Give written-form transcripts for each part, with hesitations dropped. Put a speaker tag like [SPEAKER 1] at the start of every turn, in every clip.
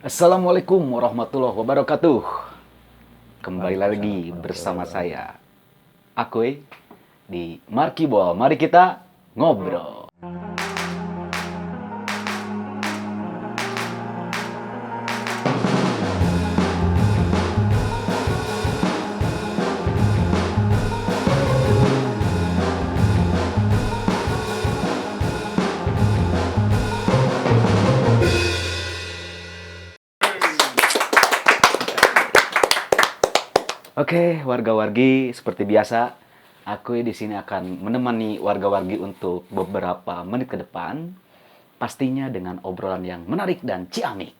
[SPEAKER 1] Assalamualaikum warahmatullahi wabarakatuh. Kembali lagi
[SPEAKER 2] Waalaikumsalam
[SPEAKER 1] bersama
[SPEAKER 2] warahmatullahi
[SPEAKER 1] saya, Akwe, di Markibol. Mari kita ngobrol. Oke, warga-wargi, seperti biasa, aku di sini akan menemani warga-wargi untuk beberapa menit ke depan, pastinya dengan obrolan yang menarik dan ciamik,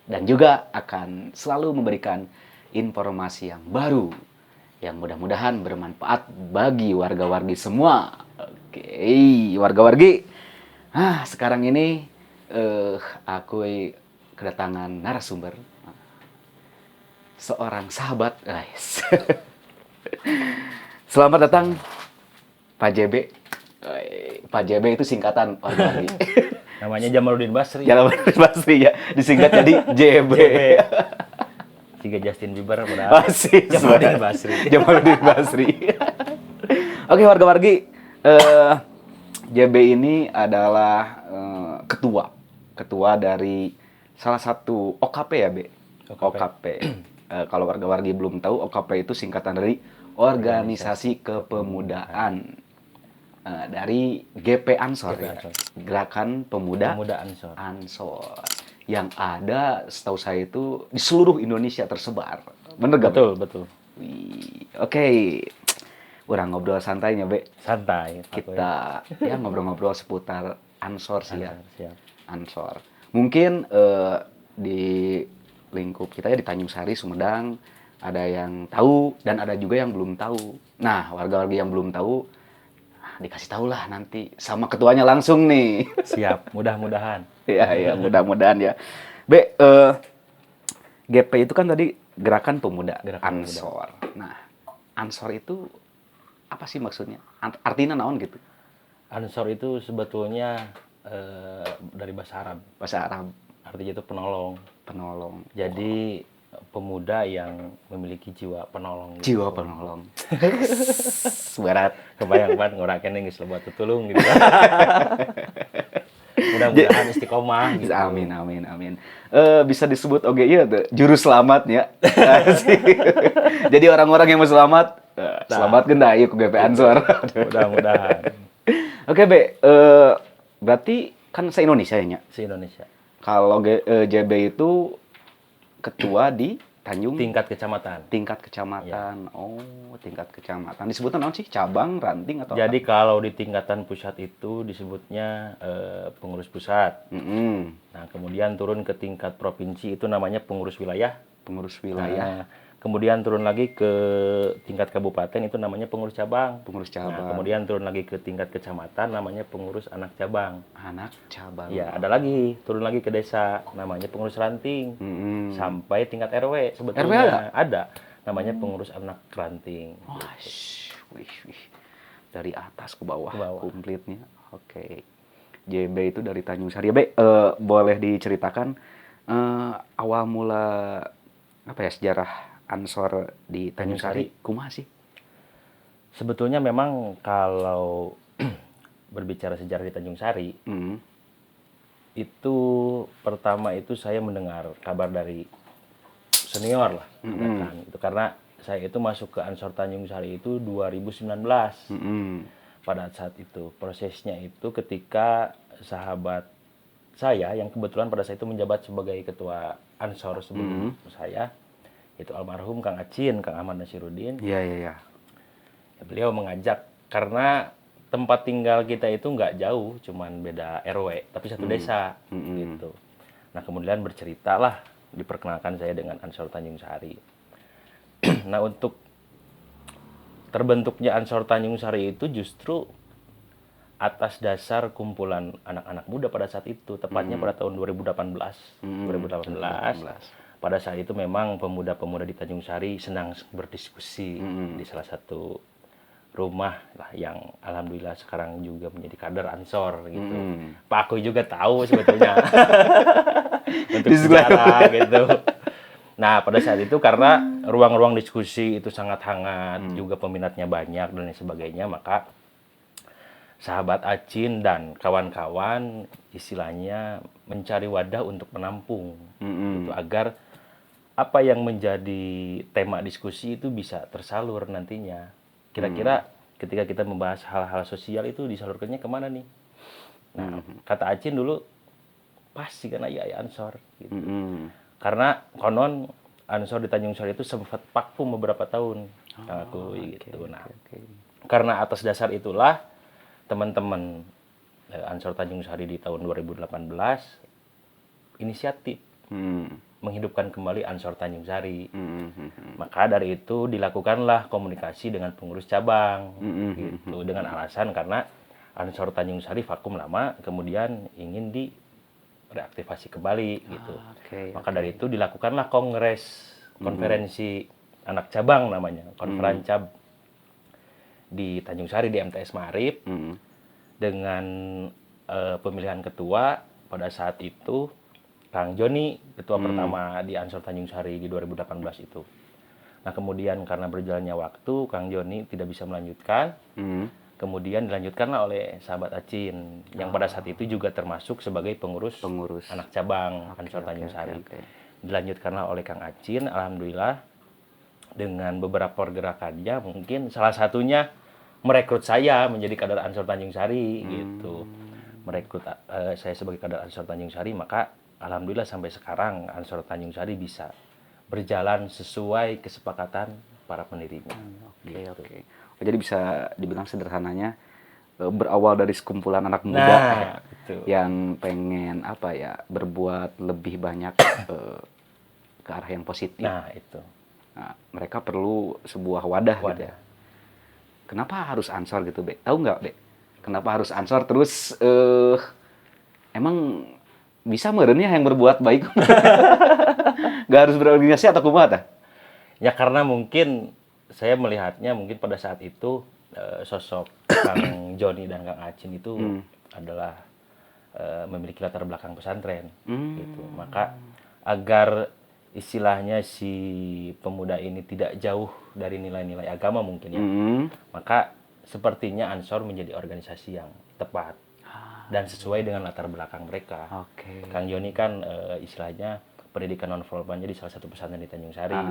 [SPEAKER 1] dan juga akan selalu memberikan informasi yang baru, yang mudah-mudahan bermanfaat bagi warga-wargi semua. Oke, warga-wargi, sekarang ini aku kedatangan narasumber, seorang sahabat, guys. Selamat datang, Pak JB. Pak JB itu singkatan warga.
[SPEAKER 2] Namanya Jamaluddin Basri.
[SPEAKER 1] Jamaluddin Basri ya, disingkat jadi JB.
[SPEAKER 2] Tiga Justin Bieber berapa?
[SPEAKER 1] Masih
[SPEAKER 2] Jamaluddin Basri.
[SPEAKER 1] Jamaluddin Basri. Oke, warga-wargi, JB ini adalah ketua dari salah satu OKP ya, B. OKP. Kalau warga-wargi belum tahu, OKP itu singkatan dari Organisasi Kepemudaan, dari GP Ansor, ya. Gerakan Pemuda Ansor. Yang ada, setahu saya itu di seluruh Indonesia tersebar. Bener gak?
[SPEAKER 2] Betul.
[SPEAKER 1] Wih, oke. Orang ngobrol santainya, Be.
[SPEAKER 2] Santai.
[SPEAKER 1] Kita ya ngobrol-ngobrol seputar Ansor sih ya.
[SPEAKER 2] Siap.
[SPEAKER 1] Ansor. Mungkin di lingkup kita ya di Tanjung Sari, Sumedang, ada yang tahu dan ada juga yang belum tahu. Nah, warga-warga yang belum tahu, dikasih tahu lah nanti sama ketuanya langsung nih.
[SPEAKER 2] Siap, mudah-mudahan.
[SPEAKER 1] Ya, mudah-mudahan ya. B, GP itu kan tadi Gerakan Pemuda Ansor. Nah, Ansor itu apa sih maksudnya? Artinya naon gitu?
[SPEAKER 2] Ansor itu sebetulnya dari bahasa Arab.
[SPEAKER 1] Bahasa Arab.
[SPEAKER 2] Artinya itu penolong. Jadi pemuda yang memiliki jiwa penolong.
[SPEAKER 1] Gitu. Jiwa penolong. Berat.
[SPEAKER 2] Kebayang banget ngorakeun geus loba tutulung gitu. Mudah-mudahan istiqomah gitu.
[SPEAKER 1] Amin. Bisa disebut oke iya tuh juru selamat ya. Jadi orang-orang yang mau selamat, selamat gendai ke GP Ansor.
[SPEAKER 2] Mudah-mudahan.
[SPEAKER 1] Oke, Be. Berarti kan se-Indonesia ya, Nya?
[SPEAKER 2] Se-Indonesia.
[SPEAKER 1] Kalau JB itu ketua di Tanjung
[SPEAKER 2] tingkat kecamatan.
[SPEAKER 1] Ya. Oh, tingkat kecamatan. Disebutnya naon sih? Cabang, ranting atau
[SPEAKER 2] Jadi kalau di tingkatan pusat itu disebutnya pengurus pusat. Nah, kemudian turun ke tingkat provinsi itu namanya pengurus wilayah. Nah, kemudian turun lagi ke tingkat kabupaten itu namanya pengurus cabang. Nah, kemudian turun lagi ke tingkat kecamatan namanya pengurus anak cabang. Ya, ada lagi turun lagi ke desa namanya pengurus ranting. Sampai tingkat RW sebetulnya ada namanya pengurus anak ranting.
[SPEAKER 1] Wih. Dari atas ke bawah. Komplitnya. Oke. JB itu dari Tanjung Sari. Be, boleh diceritakan awal mula sejarah Ansor di Tanjung Sari, kumaha sih?
[SPEAKER 2] Sebetulnya memang kalau berbicara sejarah di Tanjung Sari, itu pertama itu saya mendengar kabar dari senior lah, itu karena saya itu masuk ke Ansor Tanjung Sari itu 2019. Pada saat itu prosesnya itu ketika sahabat saya yang kebetulan pada saat itu menjabat sebagai ketua Ansor sebelum saya, itu almarhum Kang Acin, Kang Ahmad Nasirudin.
[SPEAKER 1] Iya.
[SPEAKER 2] Beliau mengajak karena tempat tinggal kita itu nggak jauh, cuman beda RW, tapi satu desa gitu. Nah, kemudian berceritalah, diperkenalkan saya dengan Ansor Tanjung Sari. Nah, untuk terbentuknya Ansor Tanjung Sari itu justru atas dasar kumpulan anak-anak muda pada saat itu, tepatnya pada tahun 2018. Pada saat itu memang pemuda-pemuda di Tanjung Sari senang berdiskusi di salah satu rumah lah yang alhamdulillah sekarang juga menjadi kader Ansor gitu. Pak Aku juga tahu sebetulnya. untuk sejarah gitu. Nah, pada saat itu karena ruang-ruang diskusi itu sangat hangat, juga peminatnya banyak dan lain sebagainya, maka sahabat Acin dan kawan-kawan istilahnya mencari wadah untuk menampung gitu, agar apa yang menjadi tema diskusi itu bisa tersalur nantinya. Kira-kira ketika kita membahas hal-hal sosial itu disalurkannya kemana nih? Nah, kata Acin dulu pasti kan ya Ansor gitu. Karena konon Ansor di Tanjung Sari itu sempat vakum beberapa tahun. Aku gitu. Nah, karena atas dasar itulah teman-teman Ansor Tanjung Sari di tahun 2018 inisiatif menghidupkan kembali Ansor Tanjung Sari. Maka dari itu dilakukanlah komunikasi dengan pengurus cabang gitu, dengan alasan karena Ansor Tanjung Sari vakum lama, kemudian ingin reaktivasi kembali gitu. Maka dari itu dilakukanlah konferensi anak cabang namanya, konferancab di Tanjung Sari di MTS Maarif dengan pemilihan ketua pada saat itu Kang Joni, ketua pertama di Ansor Tanjung Sari di 2018 itu. Nah, kemudian karena berjalannya waktu Kang Joni tidak bisa melanjutkan. Kemudian dilanjutkanlah oleh sahabat Acin yang pada saat itu juga termasuk sebagai pengurus anak cabang Ansor Tanjung Sari. Dilanjutkanlah oleh Kang Acin, alhamdulillah dengan beberapa pergerakannya, mungkin salah satunya merekrut saya menjadi kader Ansor Tanjung Sari gitu. Merekrut saya sebagai kader Ansor Tanjung Sari, maka alhamdulillah sampai sekarang Ansor Tanjung Sari bisa berjalan sesuai kesepakatan para pendirinya.
[SPEAKER 1] Oke. Jadi bisa dibilang sederhananya berawal dari sekumpulan anak muda yang pengen berbuat lebih banyak ke arah yang positif.
[SPEAKER 2] Nah, itu.
[SPEAKER 1] Nah, mereka perlu sebuah wadah. Gitu ya. Kenapa harus Ansor gitu, Be? Tahu nggak, Be? Kenapa harus Ansor? Terus emang bisa merenya yang berbuat baik? Nggak harus berorganisasi atau kumaha?
[SPEAKER 2] Ya karena mungkin saya melihatnya mungkin pada saat itu sosok Kang Joni dan Kang Acin itu adalah memiliki latar belakang pesantren gitu. Maka agar istilahnya si pemuda ini tidak jauh dari nilai-nilai agama mungkin ya. Maka sepertinya Ansor menjadi organisasi yang tepat dan sesuai dengan latar belakang mereka. Kang Joni kan istilahnya pendidikan non formalnya di salah satu pesantren di Tanjung Sari.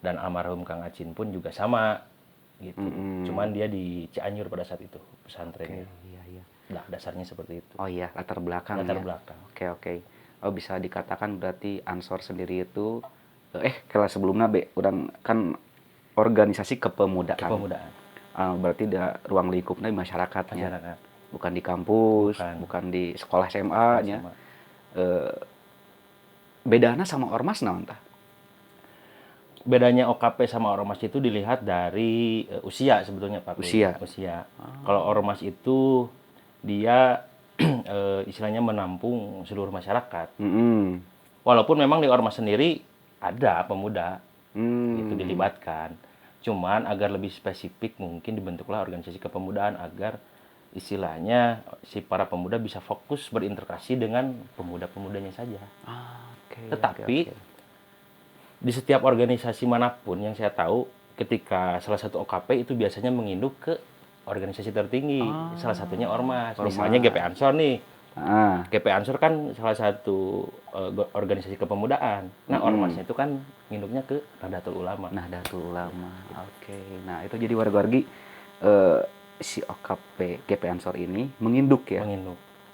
[SPEAKER 2] Dan almarhum Kang Acin pun juga sama gitu. Cuman dia di Cianjur pada saat itu pesantrennya. Nah, dasarnya seperti itu.
[SPEAKER 1] Oh iya, latar belakang.
[SPEAKER 2] Belakang.
[SPEAKER 1] Oke. Oh, bisa dikatakan berarti Ansor sendiri itu kalau sebelumnya orang kan organisasi kepemudaan. Berarti ada ruang lingkupnya di masyarakatnya. Bukan di kampus, bukan di sekolah SMA-nya. Bedanya sama ormas naon tah?
[SPEAKER 2] Bedanya OKP sama ormas itu dilihat dari usia sebetulnya Pak. Usia. Kalau ormas itu dia istilahnya menampung seluruh masyarakat. Walaupun memang di ormas sendiri ada pemuda itu dilibatkan. Cuman agar lebih spesifik mungkin dibentuklah organisasi kepemudaan agar istilahnya si para pemuda bisa fokus berinteraksi dengan pemuda-pemudanya saja. Tetapi di setiap organisasi manapun yang saya tahu, ketika salah satu OKP itu biasanya menginduk ke organisasi tertinggi, salah satunya ormas. Misalnya GP Ansor nih. GP Ansor kan salah satu organisasi kepemudaan. Nah, ormasnya itu kan nginduknya ke Nahdlatul Ulama.
[SPEAKER 1] Nah, itu jadi warga-wargi si OKP GP Ansor ini menginduk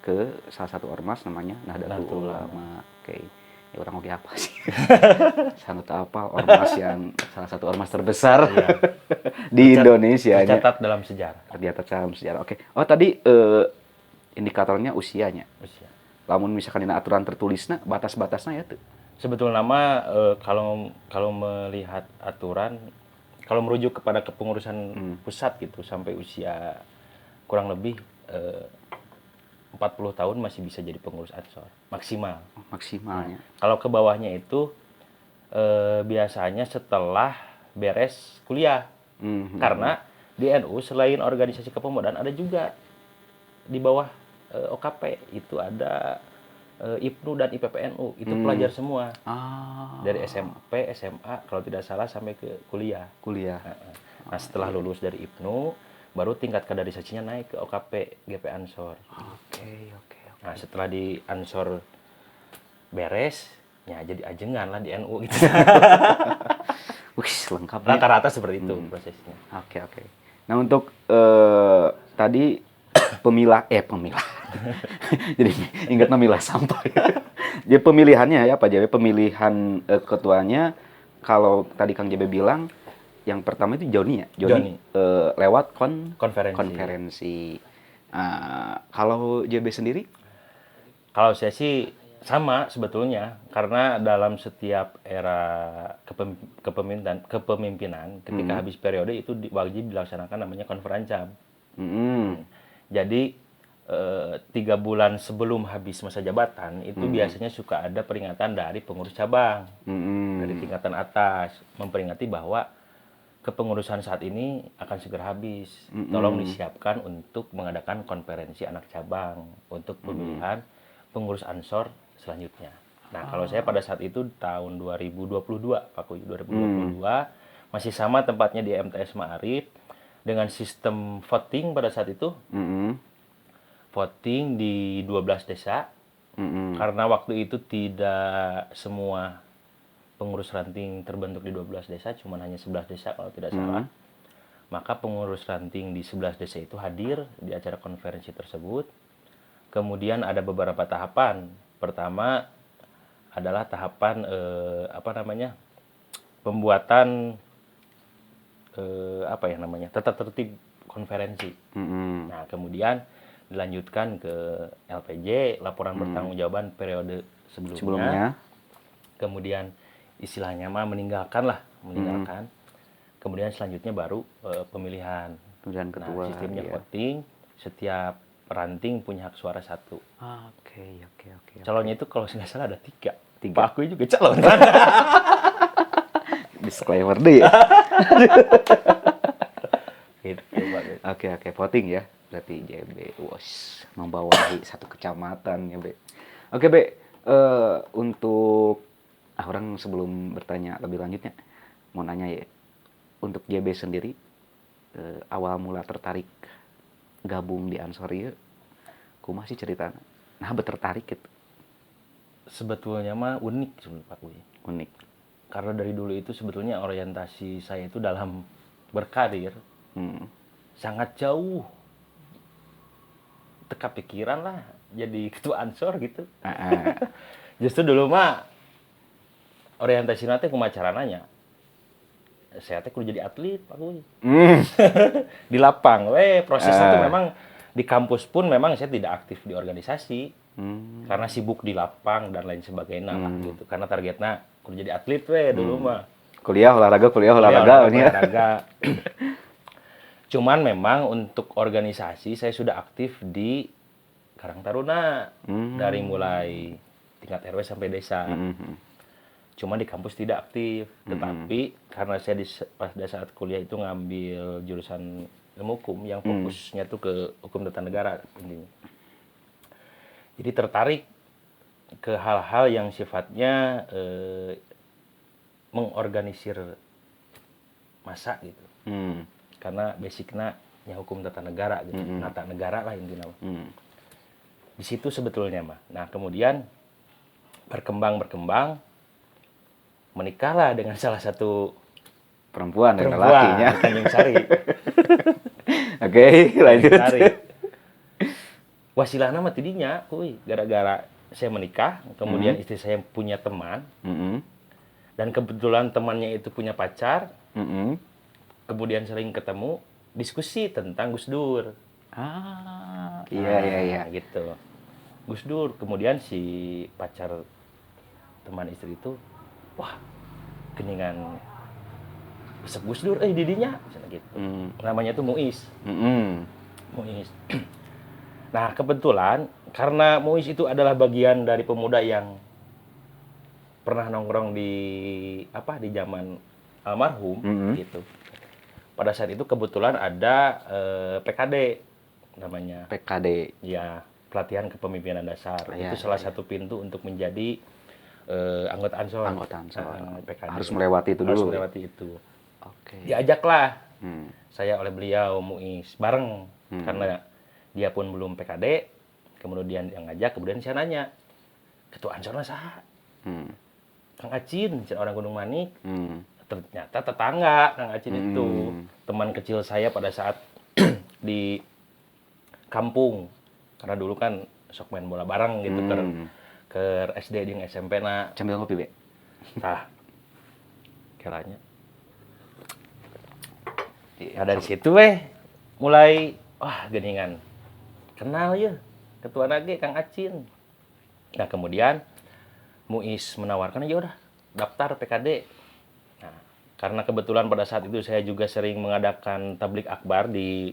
[SPEAKER 1] ke salah satu ormas namanya Nahdlatul Ulama. Ya orang oke apa sih? Sangat apa ormas yang salah satu ormas terbesar di Indonesia.
[SPEAKER 2] Tercatat dalam sejarah.
[SPEAKER 1] Oke. Oh tadi indikatornya usianya. Lamun misalkan ini aturan tertulisnya batas-batasnya ya tuh.
[SPEAKER 2] Sebetulnya nama kalau melihat aturan, kalau merujuk kepada kepengurusan pusat gitu sampai usia kurang lebih 40 tahun masih bisa jadi pengurus Ansor maksimalnya. Kalau ke bawahnya itu biasanya setelah beres kuliah. Karena di NU selain organisasi kepemudaan ada juga di bawah OKP itu ada IPNU dan IPPNU itu pelajar semua. Dari
[SPEAKER 1] Ah,
[SPEAKER 2] SMP, SMA kalau tidak salah sampai ke kuliah.
[SPEAKER 1] kuliah.
[SPEAKER 2] Nah, setelah lulus dari IPNU, baru tingkat kaderisasinya naik ke OKP GP Ansor.
[SPEAKER 1] Oke, oke, oke.
[SPEAKER 2] Nah, setelah di Ansor beres, ya jadi ajengan lah di NU gitu.
[SPEAKER 1] Wih, lengkap ya.
[SPEAKER 2] Rata-rata seperti itu prosesnya.
[SPEAKER 1] Oke, oke. Nah, untuk tadi pemilah. Jadi ingat memilah sampah. Jadi pemilihannya ya Pak JB, pemilihan ketuanya kalau tadi Kang JB bilang yang pertama itu Joni ya.
[SPEAKER 2] Joni.
[SPEAKER 1] Lewat
[SPEAKER 2] Konferensi.
[SPEAKER 1] konferensi. Kalau JB sendiri?
[SPEAKER 2] Kalau saya sih sama sebetulnya, karena dalam setiap era kepemimpinan ketika habis periode itu wajib dilaksanakan namanya konferancam. Jadi 3 bulan sebelum habis masa jabatan itu biasanya suka ada peringatan dari pengurus cabang dari tingkatan atas memperingati bahwa kepengurusan saat ini akan segera habis. Tolong disiapkan untuk mengadakan konferensi anak cabang untuk pemilihan pengurus Ansor selanjutnya. Nah, kalau saya pada saat itu tahun 2022, Pak Kuy, 2022 masih sama tempatnya di MTS Ma'arif dengan sistem voting pada saat itu. Voting di 12 desa. Karena waktu itu tidak semua pengurus ranting terbentuk di 12 desa, cuma hanya 11 desa kalau tidak salah. Maka pengurus ranting di 11 desa itu hadir di acara konferensi tersebut. Kemudian ada beberapa tahapan. Pertama adalah tahapan pembuatan tata tertib konferensi. Nah, kemudian dilanjutkan ke LPJ, laporan pertanggungjawaban periode sebelumnya. Kemudian istilahnya meninggalkan. Kemudian selanjutnya baru pemilihan.
[SPEAKER 1] Pemilihan ketua.
[SPEAKER 2] Nah, sistemnya voting, setiap ranting punya hak suara 1.
[SPEAKER 1] Oke.
[SPEAKER 2] Calonnya itu kalau nggak salah ada 3. Pak Akui juga calon.
[SPEAKER 1] Disclaimer deh ya.
[SPEAKER 2] Gitu, Pak.
[SPEAKER 1] Oke, voting ya. Berarti JB, membawahi satu kecamatan ya, Be. Oke, Be. Untuk orang sebelum bertanya lebih lanjutnya, mau nanya ya. Untuk JB sendiri, awal mula tertarik gabung di Ansor ieu, kumaha sih ceritanya? Nah, tertarik gitu.
[SPEAKER 2] Sebetulnya mah unik sebenarnya Pak Kuy.
[SPEAKER 1] Unik.
[SPEAKER 2] Karena dari dulu itu sebetulnya orientasi saya itu dalam berkarir sangat jauh. Teka pikiran lah jadi ketua Ansor gitu. Justru dulu mah orientasi nanti kumacarananya. Saya teh kudu jadi atlet Pak Kuy. Di lapang prosesnya itu memang di kampus pun memang saya tidak aktif di organisasi. Karena sibuk di lapang dan lain sebagainya lah gitu. Karena targetnya kudu jadi atlet dulu mah.
[SPEAKER 1] Kuliah olahraga.
[SPEAKER 2] Cuman memang untuk organisasi saya sudah aktif di Karang Taruna dari mulai tingkat RW sampai desa. Cuman di kampus tidak aktif, tetapi karena saya pada saat kuliah itu ngambil jurusan ilmu hukum yang fokusnya tuh ke hukum tata negara intinya. Jadi tertarik ke hal-hal yang sifatnya mengorganisir massa gitu. Karena basicnya ya hukum tata negara gitu, nata negara lah intinya. Di situ sebetulnya mah. Nah, kemudian berkembang menikahlah dengan salah satu
[SPEAKER 1] Perempuan lakinya.
[SPEAKER 2] Tanjung Sari.
[SPEAKER 1] Oke, lanjut.
[SPEAKER 2] Wasilahna mah tidinya, kuy, gara-gara saya menikah, kemudian istri saya punya teman. Dan kebetulan temannya itu punya pacar. Kemudian sering ketemu, diskusi tentang Gus Dur.
[SPEAKER 1] Iya.
[SPEAKER 2] Gitu. Gus Dur, kemudian si pacar teman istri itu, wah, geningan besok Gus Dur, didinya, gitu. Namanya tuh Muiz. Muiz. Nah, kebetulan karena Muiz itu adalah bagian dari pemuda yang pernah nongkrong di zaman almarhum gitu. Pada saat itu kebetulan ada PKD namanya.
[SPEAKER 1] PKD.
[SPEAKER 2] Ya, pelatihan kepemimpinan dasar.
[SPEAKER 1] Iya,
[SPEAKER 2] Itu salah satu pintu untuk menjadi anggota Ansor. PKD.
[SPEAKER 1] Harus melewati itu
[SPEAKER 2] Harus
[SPEAKER 1] dulu.
[SPEAKER 2] melewati itu.
[SPEAKER 1] Oke.
[SPEAKER 2] Diajaklah saya oleh beliau Muis bareng karena dia pun belum PKD. Kemudian yang ngajak, kemudian saya nanya, ketua Ansorna saha? Kang Acin, orang Gunung Manik. Ternyata tetangga Kang Acin itu teman kecil saya pada saat di kampung. Karena dulu kan sok main bola bareng gitu ke SD jeung SMP na.
[SPEAKER 1] Sambil ngopi, Be.
[SPEAKER 2] Tah. Kiranya. Ya dari situ mulai geningan. Kenal ya ketua nage Kang Acin. Nah, kemudian Muis menawarkan, ya udah daftar PKD. Nah, karena kebetulan pada saat itu saya juga sering mengadakan tablik akbar di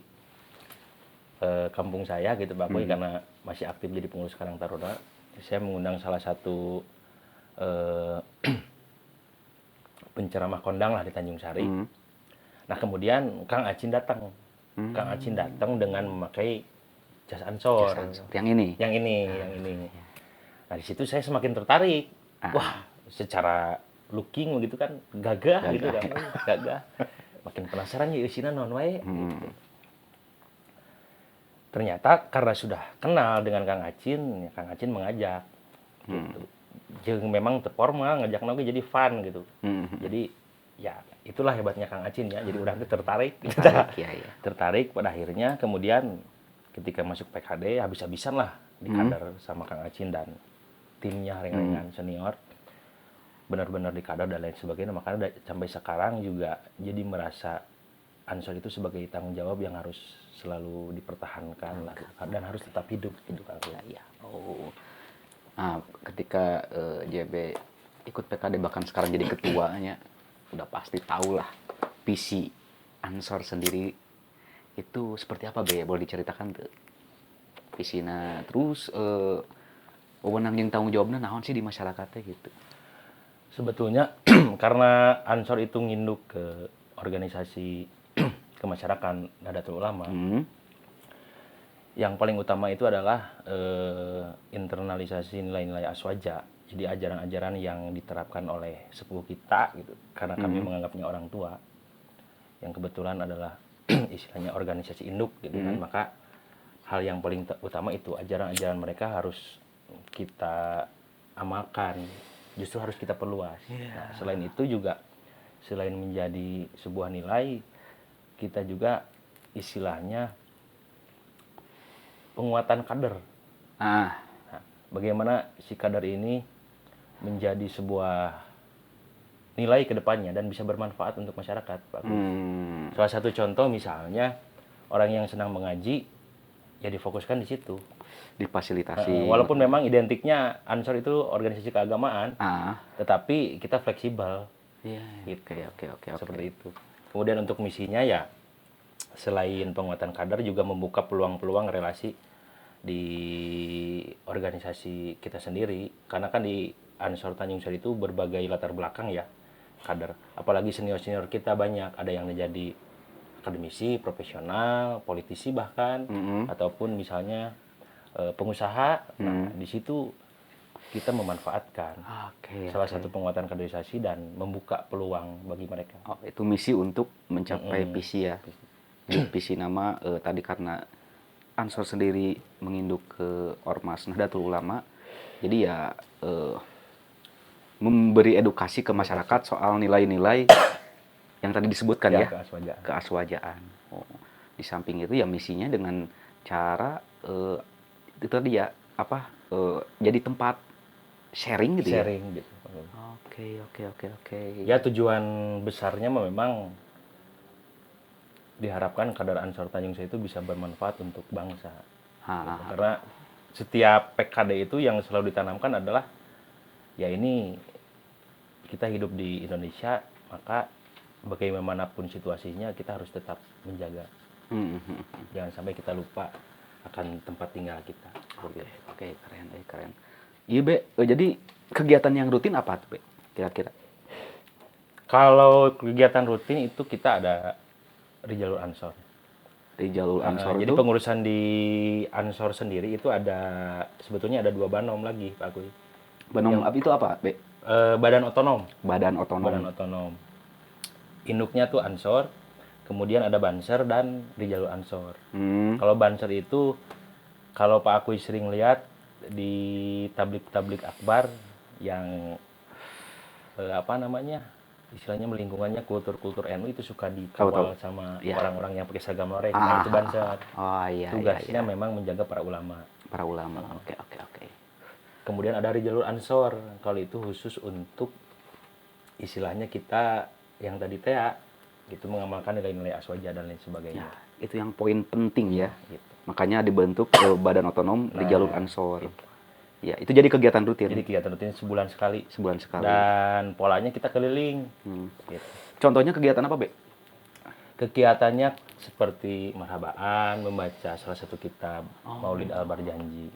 [SPEAKER 2] kampung saya gitu Pak Boy, karena masih aktif jadi pengurus Karang Taruna. Saya mengundang salah satu penceramah kondang lah di Tanjung Sari. Nah, kemudian Kang Acin datang. Kang Acin datang dengan memakai jas Ansor.
[SPEAKER 1] Yang ini.
[SPEAKER 2] Yang ini. Nah, di situ saya semakin tertarik. Wah, secara looking gitu kan gagah gitu kan. Gagah. Makin penasaran ya isina naon wae. Gitu. Ternyata karena sudah kenal dengan Kang Acin, ya Kang Acin mengajak. Gitu. Jeung memang terformal ngajak lagi jadi fun gitu. Jadi ya itulah hebatnya Kang Acin ya. Jadi udah tertarik. Tertarik pada akhirnya kemudian ketika masuk PKD habis-habisan lah dikader sama Kang Acin dan timnya ringan-ringan senior. Benar-benar dikader dan lain sebagainya. Makanya sampai sekarang juga jadi merasa Ansor itu sebagai tanggung jawab yang harus selalu dipertahankan lah, dan harus tetap hidup gitu kan.
[SPEAKER 1] Ya. Nah, ketika JB ikut PKD bahkan sekarang jadi ketuanya, udah pasti tahu lah visi Ansor sendiri itu seperti apa, Be? Boleh diceritakan tuh visinya, terus wewenang yang tanggung jawabnya naon sih di masyarakatnya gitu.
[SPEAKER 2] Sebetulnya karena Ansor itu nginduk ke organisasi kemasyarakatan Nahdlatul Ulama. Yang paling utama itu adalah internalisasi nilai-nilai aswaja. Jadi ajaran-ajaran yang diterapkan oleh sepuh kita gitu. Karena kami menganggapnya orang tua. Yang kebetulan adalah istilahnya organisasi induk gitu kan. Maka hal yang paling utama itu ajaran-ajaran mereka harus kita amalkan. Justru harus kita perluas. Nah, selain itu juga selain menjadi sebuah nilai, kita juga istilahnya penguatan kader. Nah, bagaimana si kader ini menjadi sebuah nilai ke depannya dan bisa bermanfaat untuk masyarakat, Pak. Salah satu contoh misalnya orang yang senang mengaji ya difokuskan di situ.
[SPEAKER 1] Difasilitasi.
[SPEAKER 2] Walaupun memang identiknya Ansor itu organisasi keagamaan, tetapi kita fleksibel.
[SPEAKER 1] Gitu. Oke.
[SPEAKER 2] Seperti itu. Kemudian untuk misinya ya selain penguatan kader juga membuka peluang-peluang relasi di organisasi kita sendiri. Karena kan di Ansor Tanjung Sari itu berbagai latar belakang ya kader. Apalagi senior-senior kita banyak. Ada yang menjadi akademisi, profesional, politisi bahkan, ataupun misalnya pengusaha. Nah, di situ kita memanfaatkan salah satu penguatan kaderisasi dan membuka peluang bagi mereka.
[SPEAKER 1] Itu misi untuk mencapai visi ya. Visi nama tadi karena Ansor sendiri menginduk ke Ormas Nahdlatul Ulama, jadi ya memberi edukasi ke masyarakat soal nilai-nilai yang tadi disebutkan ya, keaswajaan. Di samping itu ya misinya dengan cara itu tadi ya jadi tempat sharing gitu.
[SPEAKER 2] Gitu.
[SPEAKER 1] Oke.
[SPEAKER 2] Ya tujuan besarnya memang diharapkan kader Ansor Tanjung Sari itu bisa bermanfaat untuk bangsa. Gitu. Karena setiap PKD itu yang selalu ditanamkan adalah ya ini kita hidup di Indonesia, maka bagaimanapun situasinya kita harus tetap menjaga. Jangan sampai kita lupa akan tempat tinggal kita.
[SPEAKER 1] Oke, keren. Iya, Be. Jadi kegiatan yang rutin apa tuh, Be? Kira-kira?
[SPEAKER 2] Kalau kegiatan rutin itu kita ada di jalur Ansor.
[SPEAKER 1] Jalur Ansor
[SPEAKER 2] Jadi
[SPEAKER 1] itu
[SPEAKER 2] pengurusan di Ansor sendiri itu sebetulnya ada 2 banom lagi Pak Kuy.
[SPEAKER 1] Banom itu apa, Be?
[SPEAKER 2] Badan otonom.
[SPEAKER 1] Badan otonom.
[SPEAKER 2] Badan otonom. Induknya tuh Ansor, kemudian ada Banser dan di jalur Ansor. Kalau Banser itu, kalau Pak Akuy sering lihat di tablik-tablik akbar yang istilahnya lingkungannya kultur-kultur NU itu suka dikawal sama orang-orang yang pakai seragam loreng. Nah itu Banser.
[SPEAKER 1] Oh iya.
[SPEAKER 2] Tugasnya memang menjaga para ulama.
[SPEAKER 1] Para ulama. Oke.
[SPEAKER 2] Kemudian ada di jalur Ansor. Kalau itu khusus untuk istilahnya kita yang tadi TA gitu mengamalkan nilai-nilai aswaja dan lain sebagainya.
[SPEAKER 1] Ya, itu yang poin penting ya.
[SPEAKER 2] Gitu.
[SPEAKER 1] Makanya dibentuk badan otonom di jalur Ansor. Gitu. Ya, itu jadi kegiatan rutin.
[SPEAKER 2] Jadi kegiatan rutin sebulan sekali.
[SPEAKER 1] Sebulan sekali.
[SPEAKER 2] Dan polanya kita keliling.
[SPEAKER 1] Gitu. Contohnya kegiatan apa, Be?
[SPEAKER 2] Kegiatannya seperti marhabaan, membaca salah satu kitab Maulid Al-Barjanji.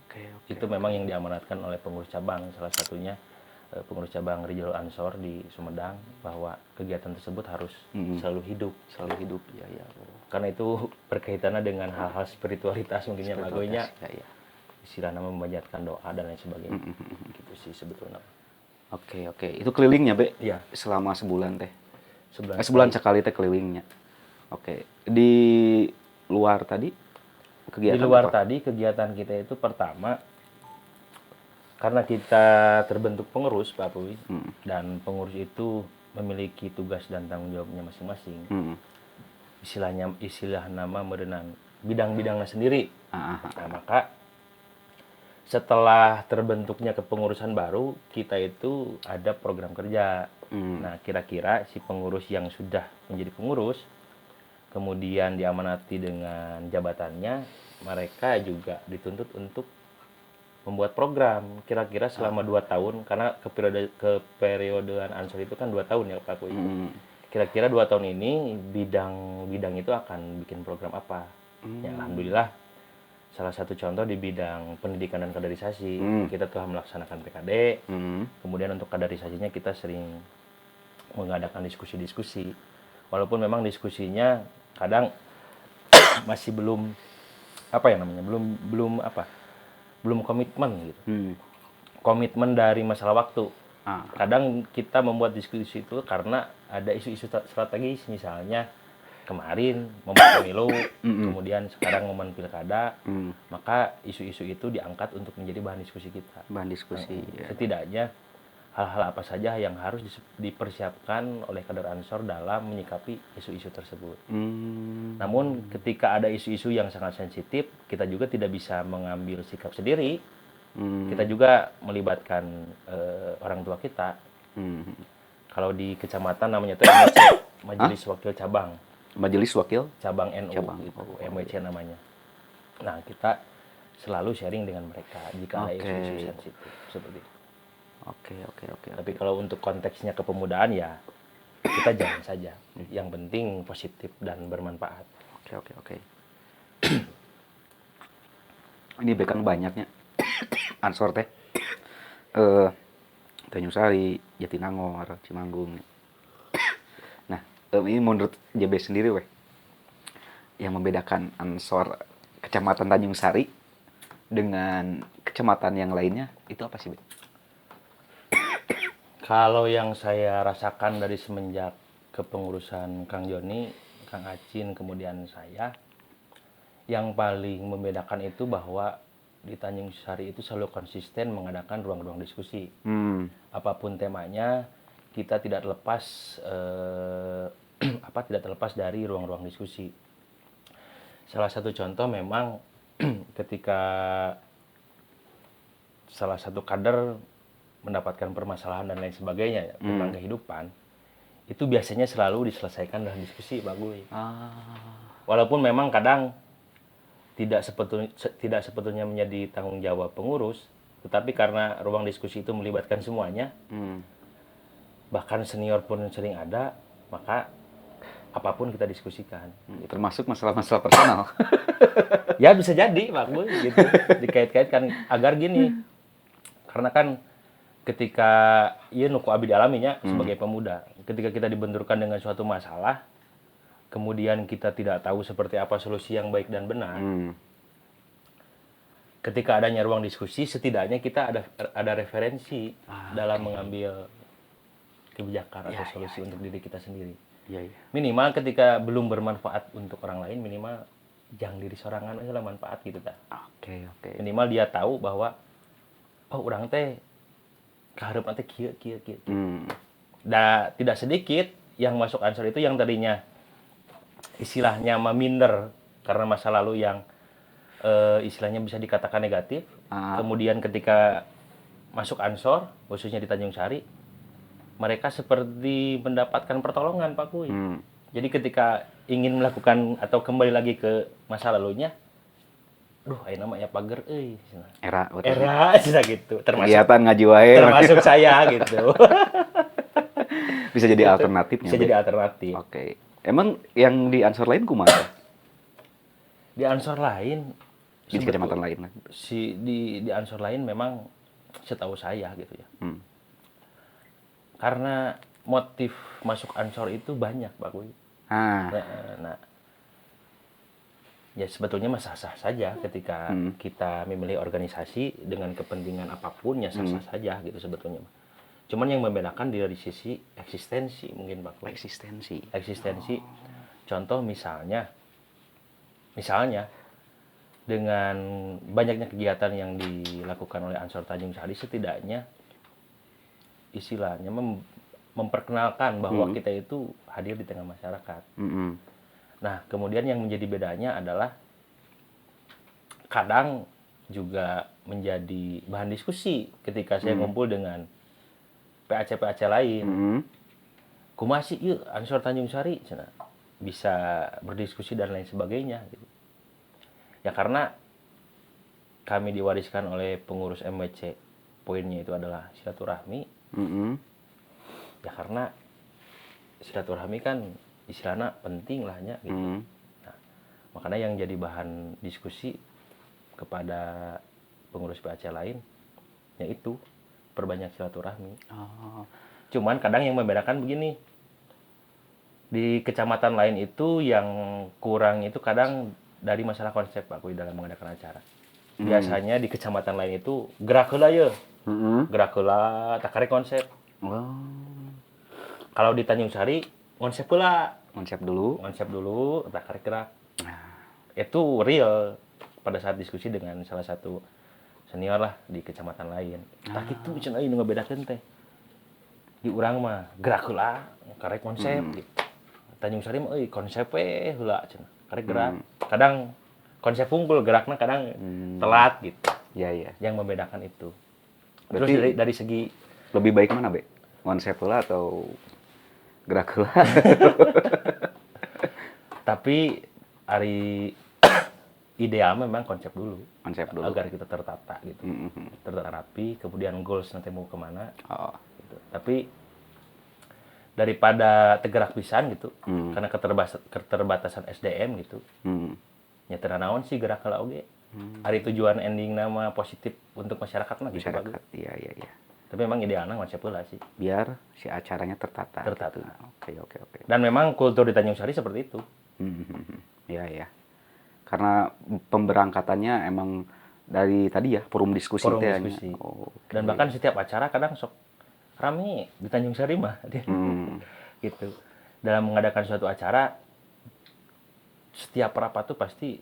[SPEAKER 1] Oke.
[SPEAKER 2] Itu memang yang diamanatkan oleh pengurus cabang, salah satunya pengurus cabang Jalur Ansor di Sumedang, bahwa kegiatan tersebut harus selalu hidup.
[SPEAKER 1] Ya.
[SPEAKER 2] Karena itu berkaitannya dengan hal-hal spiritualitas mungkinnya bagonya.
[SPEAKER 1] Ya.
[SPEAKER 2] Istilah nama memanjatkan doa dan lain sebagainya. Gitu sih sebetulnya.
[SPEAKER 1] Oke. Itu kelilingnya, Be?
[SPEAKER 2] Iya.
[SPEAKER 1] Selama sebulan teh.
[SPEAKER 2] Sebulan
[SPEAKER 1] sekali teh kelilingnya. Oke. Di luar tadi kegiatan
[SPEAKER 2] Di luar
[SPEAKER 1] apa?
[SPEAKER 2] tadi kegiatan kita itu pertama, karena kita terbentuk pengurus Pak Puy, dan pengurus itu memiliki tugas dan tanggung jawabnya masing-masing. Istilah nama merenang bidang-bidangnya sendiri. Nah, maka setelah terbentuknya kepengurusan baru, kita itu ada program kerja. Nah, kira-kira si pengurus yang sudah menjadi pengurus, kemudian diamanati dengan jabatannya, mereka juga dituntut untuk membuat program kira-kira selama 2 tahun, karena keperiodean Ansor itu kan 2 tahun ya Pak Kuy. Kira-kira 2 tahun ini bidang itu akan bikin program apa. Ya, alhamdulillah salah satu contoh di bidang pendidikan dan kaderisasi, kita telah melaksanakan PKD. Kemudian untuk kaderisasinya kita sering mengadakan diskusi-diskusi, walaupun memang diskusinya kadang masih belum belum komitmen gitu. Komitmen dari masalah waktu. Kadang kita membuat diskusi itu karena ada isu-isu strategis, misalnya kemarin momen pemilu, kemudian sekarang momen pilkada, maka isu-isu itu diangkat untuk menjadi bahan diskusi kita.
[SPEAKER 1] Bahan diskusi.
[SPEAKER 2] Setidaknya hal-hal apa saja yang harus dipersiapkan oleh kader Ansor dalam menyikapi isu-isu tersebut. Namun ketika ada isu-isu yang sangat sensitif, kita juga tidak bisa mengambil sikap sendiri. Kita juga melibatkan orang tua kita. Kalau di kecamatan namanya itu MWC, Majelis Wakil Cabang.
[SPEAKER 1] Majelis Wakil
[SPEAKER 2] Cabang NU, gitu, MWC namanya. Nah, kita selalu sharing dengan mereka jika ada isu-isu sensitif seperti itu.
[SPEAKER 1] Oke.
[SPEAKER 2] Tapi kalau untuk konteksnya kepemudaan ya kita jalan saja. Yang penting positif dan bermanfaat.
[SPEAKER 1] Oke. Ini bekan banyaknya Ansor teh. Tanjung Sari, Jatinangor, Cimanggung. Nah, ini menurut JB sendiri yang membedakan Ansor Kecamatan Tanjung Sari dengan kecamatan yang lainnya itu apa sih, Be?
[SPEAKER 2] Kalau yang saya rasakan dari semenjak kepengurusan Kang Joni, Kang Acin, kemudian saya, yang paling membedakan itu bahwa di Tanjung Sari itu selalu konsisten mengadakan ruang-ruang diskusi. Apapun temanya, kita tidak terlepas dari ruang-ruang diskusi. Salah satu contoh memang ketika salah satu kader mendapatkan permasalahan dan lain sebagainya ya, tentang kehidupan, itu biasanya selalu diselesaikan dengan diskusi, Pak Guy. Walaupun memang kadang tidak sebetulnya menjadi tanggung jawab pengurus, tetapi karena ruang diskusi itu melibatkan semuanya, bahkan senior pun sering ada, maka apapun kita diskusikan.
[SPEAKER 1] Termasuk masalah-masalah personal.
[SPEAKER 2] Ya bisa jadi, Pak Guy, gitu. Dikait-kaitkan agar gini, karena kan ketika nuku abi dialaminya sebagai pemuda, ketika kita dibenturkan dengan suatu masalah, kemudian kita tidak tahu seperti apa solusi yang baik dan benar, ketika adanya ruang diskusi, setidaknya kita ada referensi dalam mengambil kebijakan atau solusi untuk diri kita sendiri. Minimal ketika belum bermanfaat untuk orang lain, minimal jangan diri sorangan aja lah manfaat gitu ta. Minimal dia tahu bahwa orang teh kaharep teh kieu. Tidak sedikit yang masuk Ansor itu yang tadinya istilahnya minder karena masa lalu yang istilahnya bisa dikatakan negatif. Kemudian ketika masuk Ansor, khususnya di Tanjung Sari, mereka seperti mendapatkan pertolongan, Pak Kuy. Jadi ketika ingin melakukan atau kembali lagi ke masa lalunya, ayo namanya pager, era gitu.
[SPEAKER 1] Kegiatan ngaji wae.
[SPEAKER 2] Termasuk saya gitu.
[SPEAKER 1] Bisa jadi alternatifnya.
[SPEAKER 2] Bisa jadi alternatif.
[SPEAKER 1] Oke. Emang yang di Ansor lain kumaha?
[SPEAKER 2] Di Ansor lain,
[SPEAKER 1] di kecamatan lain lah.
[SPEAKER 2] Di Ansor lain memang setahu saya gitu ya. Karena motif masuk Ansor itu banyak, Pak Kuy. Nah, ya sebetulnya sah-sah saja ketika kita memilih organisasi dengan kepentingan apapun, ya sah-sah saja gitu sebetulnya. Cuman yang membedakan dari sisi eksistensi mungkin, Pak Kuy. Eksistensi. Contoh misalnya dengan banyaknya kegiatan yang dilakukan oleh Ansor Tanjung Sari, setidaknya istilahnya memperkenalkan bahwa kita itu hadir di tengah masyarakat. Nah, kemudian yang menjadi bedanya adalah kadang juga menjadi bahan diskusi ketika saya ngumpul dengan PAC lain. Kumaha sih ieu Ansor Tanjung Sari cenah, bisa berdiskusi dan lain sebagainya gitu. Ya karena kami diwariskan oleh pengurus MWC, poinnya itu adalah silaturahmi. Ya karena silaturahmi kan istilahnya penting lahnya gitu. Nah, makanya yang jadi bahan diskusi kepada pengurus PAC lain yaitu perbanyak silaturahmi. Cuman kadang yang membedakan begini, di kecamatan lain itu yang kurang itu kadang dari masalah konsep, Pak Kuy, dalam mengadakan acara. Biasanya di kecamatan lain itu gerak heula ye. Gerak heula tak karek konsep. Kalau di Tanjung Sari konsep pula. Konsep dulu tak karek gerak. Itu real pada saat diskusi dengan salah satu senior lah di kecamatan lain. Tak kitu cenah ieu ngabedakeun teh. Di urang mah gerak heula karek konsep gitu. Tanjung Sari mah konsep we heula cenah. Karek gerak. Kadang konsep unggul, geraknya kadang telat gitu. Iya. Yang membedakan itu. Terus dari segi
[SPEAKER 1] lebih baik mana, Be? Konsep heula atau gerak heula?
[SPEAKER 2] Tapi hari ideal memang konsep dulu. Agar kita tertata gitu. Tertata rapi, kemudian goals nanti mau kemana. Gitu. Tapi daripada tegerak pisan gitu, karena keterbatasan SDM gitu. Ya naon sih gerak heula oge. Hari tujuan ending nama positif untuk masyarakat mah gitu bagus.
[SPEAKER 1] Iya.
[SPEAKER 2] Tapi memang idealnya konsep heula sih.
[SPEAKER 1] Biar si acaranya tertata.
[SPEAKER 2] Gitu.
[SPEAKER 1] Oke.
[SPEAKER 2] Dan memang kultur di Tanjung Sari seperti itu.
[SPEAKER 1] Iya. Karena pemberangkatannya emang dari tadi ya, forum diskusi.
[SPEAKER 2] Dan bahkan setiap acara kadang sok rame di Tanjung Sari mah. Gitu. Dalam mengadakan suatu acara, setiap rapat tuh pasti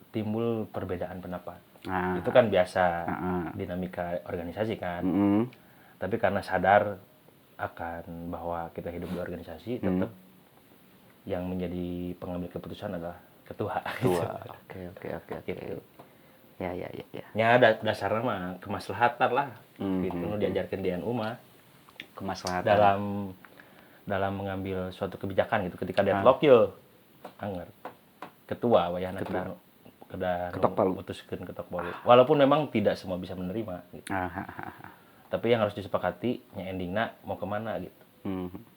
[SPEAKER 2] timbul perbedaan pendapat. Itu kan biasa dinamika organisasi kan. Tapi karena sadar akan bahwa kita hidup di organisasi, tetap yang menjadi pengambil keputusan adalah ketua.
[SPEAKER 1] Oke. Gitu. Ya.
[SPEAKER 2] Ya dasarnya mah kemaslahatan lah. Gitu diajarkan di NU mah. Kemaslahatan dalam mengambil suatu kebijakan gitu. Ketika deadlock yo anger ketua wayahna kedah memutuskeun ketok palu. Walaupun memang tidak semua bisa menerima gitu. Tapi yang harus disepakati nya endingna mau kemana gitu.